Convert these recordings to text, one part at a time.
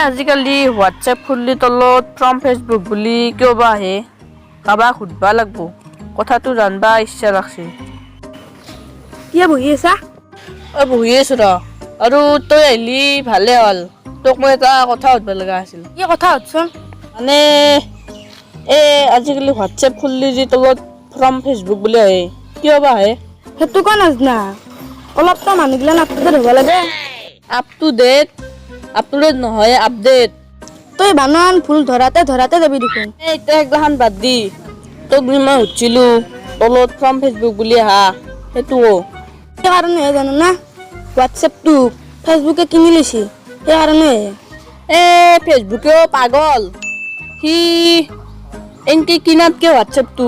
আজিকালি হোৱাটছএপ খুললি তলত from Facebook বুলি কিয় বা আহে কাৰোবাক সুধবা লাগব কথাটো জানবা ইচ্ছা লাগছে কিয় বহি আছা? বহি আছো ৰ আৰু তই আহিলি ভালে হ'ল তোক মই এটা কথা সুধবা লগা আছিল কি কথা সুধছোন? মানে আজিকালি হোৱাটছএপ খুললি যে তলত ফ্ৰম ফেচবুক বুলি আহে কিয় বা আহে সেইটো কিয় নাজনা? অলপতো মানুহগিলা আপডেট হ'ব লাগে। আপ টু ডেট নহয় আপডেট তই বানান ভুল ধৰাতে যাবি দেখোন। এতিয়া একবাৰখান বাদ দি তোক মই সুধিছিলো তলত ফ্ৰম ফেচবুক বুলি আহা সেইটো সেইকাৰণেহে জানো না হোৱাটছএপটো ফেচবুকে কিনি লৈছে সেইকাৰণেহে ফেচবুকেও পাগল সি এনকে কিনাতকে হোৱাটছএপটো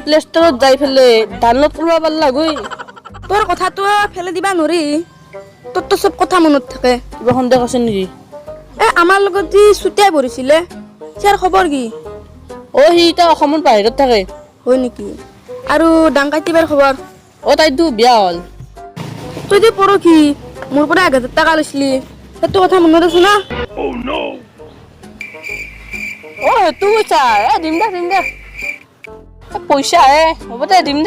প্লে ষ্টৰত যাই পেলাই ডাউনলোড কৰিব পাৰিলা গৈ তোৰ কথাটো ফেলে দিবা নোৱাৰি তোৰতো চব কথা মনত থাকে। কিবা সন্দেহ আছে নেকি? আমাৰ লগত যি চুতীয়াই পঢ়িছিলে তাৰ খবৰ কি? সি এতিয়া অসমৰ বাহিৰত থাকে। হয় নেকি? আৰু ডাংকাইটিবাৰ খবৰ? তাইতো বিয়া হ'ল। তই যে পৰহি মোৰ পৰা 1000 টকা লৈছিলি সেইটো কথা মনত আছে না? সেইটো পইচা দিম দে পইচা হ'ব দে দিম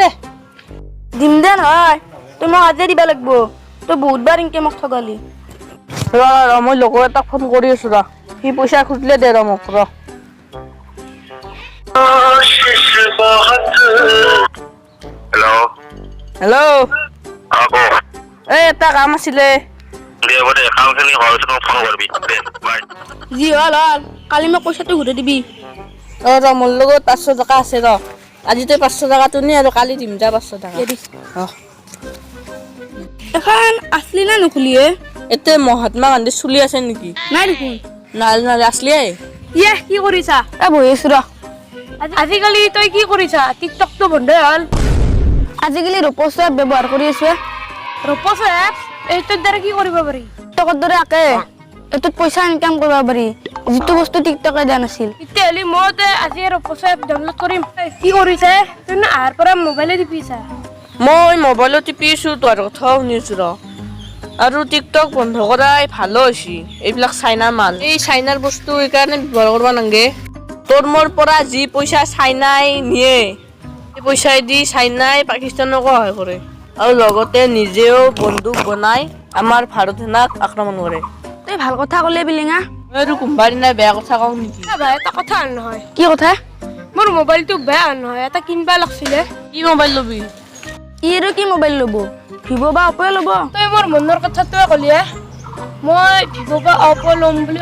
দে নহয় তই মোক আজিয়ে দিবা লাগিব। তই বহুতবাৰ ইনকে মোক ঠগালি। ৰ মই লগৰ এটাক ফোন কৰি আছো ৰ সি পইচা খুজিলে দে ৰ মোক ৰ হেল্ল' এটা কাম আছিলে যি হ'ল কালি মোক পইচাটো ঘূৰাই দিবি। ৰ মোৰ লগত 500 টকা আছে ৰ আজিতো 500 টকাটো নি আৰু কালি দিম যা 500 টকা এখন আছলি না নকলিয়ে? এতিয়া মহাত্মা গান্ধী চলি আছে নেকি? নাই দেখোন। নাই আছলি কি কৰিছা? বহি আছো ৰ। আজিকালি তই কি কৰিছা? টিকটকটো বন্ধ হ'ল। আজিকালি ৰূপচ এপ ব্যৱহাৰ কৰি আছো। ৰূপচ এপ এইটোৰ দ্বাৰা কি কৰিব পাৰি? টিকটকৰ দৰে একে এইটোত পইচা ইনকাম কৰিব পাৰি যিটো বস্তু টিকটকে দিয়া নাছিল। তেতিয়াহ'লে মই আজি ৰূপচ এপ ডাউনলোড কৰিম। কি কৰিছে? তই আহাৰ পৰা মোবাইলে টিপিছা? মই মোবাইলত টিপিছো তোৰ কথাও শুনিছো ৰ আৰু টিকটক বন্ধ কৰাই ভালো হৈছে। এইবিলাক চাইনাৰ মাল এই চাইনাৰ বস্তু এইকাৰণে ব্যৱহাৰ কৰিব নালাগে। তোৰ মোৰ পৰা যি পইচা চাইনাই নিয়ে সেই পইচাই দি চাইনাই পাকিস্তানকো সহায় কৰে আৰু লগতে নিজেও বন্দুক বনাই আমাৰ ভাৰত সেনাক আক্ৰমণ কৰে। তই ভাল কথা ক'লে বিলিঙা। মই আৰু কোনোবা দিনা বেয়া কথা কওঁ নেকি? ভাই এটা কথা নহয়। কি কথা? মোৰ মোবাইলটো বেয়া নহয় এটা কিনবা লাগছিলে। কি মোবাইল ল'বি? আৰু কি মোবাইল ল'ব? ভিভ' বা অপ'য়ে ল'ব। তই মোৰ মনৰ কথাটোৱে ক'লি মই ভিভ' বা অপ' ল'ম বুলি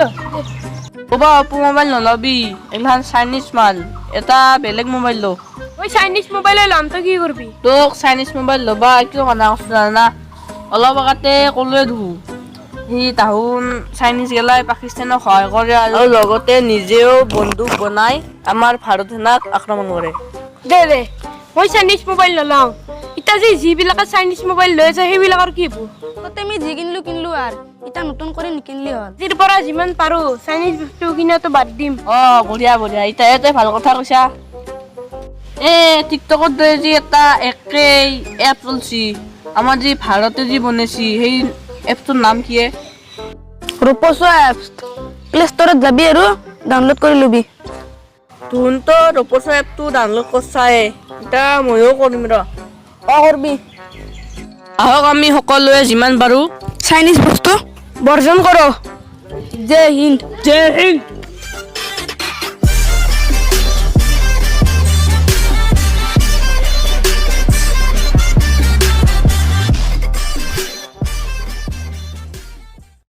অপ' মোবাইল নলবি এইখন চাইনিজ মাল এটা বেলেগ মোবাইল ল। মই চাইনিজ মোবাইলে ল'ম। তই কি কৰিবি? তোক চাইনিজ মোবাইল ল'বা কিয় মানা কৰিছো জানা? অলপ আগতে ক'লোৱে দেখোন সি তাহোন চাইনিজ গেলাই পাকিস্তানক সহায় কৰে আৰু লগতে নিজেও বন্দুক বনাই আমাৰ ভাৰত সেনাক আক্ৰমণ কৰে। দে মই চাইনিজ মোবাইল নলওঁ। এতিয়া যিবিলাকে চাইনিজ মোবাইল লৈ আছে সেইবিলাকৰ কি হ'ব? তাতে আমি যি কিনলো আৰু এতিয়া নতুন কৰি নিকিনলি হ'ল। আজিৰ পৰা যিমান পাৰো চাইনিজ বস্তু কিনাটো বাদ দিম। বঢ়িয়া এতিয়া তই ভাল কথা কৈছা। টিকটকত যি এটা একেই এপ চলছি আমাৰ যি ভাৰতে যি বনাইছি সেই এপটোৰ নাম কি? ৰূপচ এপ। প্লে ষ্টৰত যাবি আৰু ডাউনলোড কৰি ল'বি। তুহতো ৰূপচ এপটো ডাউনলোড কৰছাই এতিয়া ময়ো কৰিম ৰ কৰবি। আহক আমি সকলোৱে যিমান পাৰো চাইনিজ বস্তু বৰ্জন কৰো। জয় হিন্দ।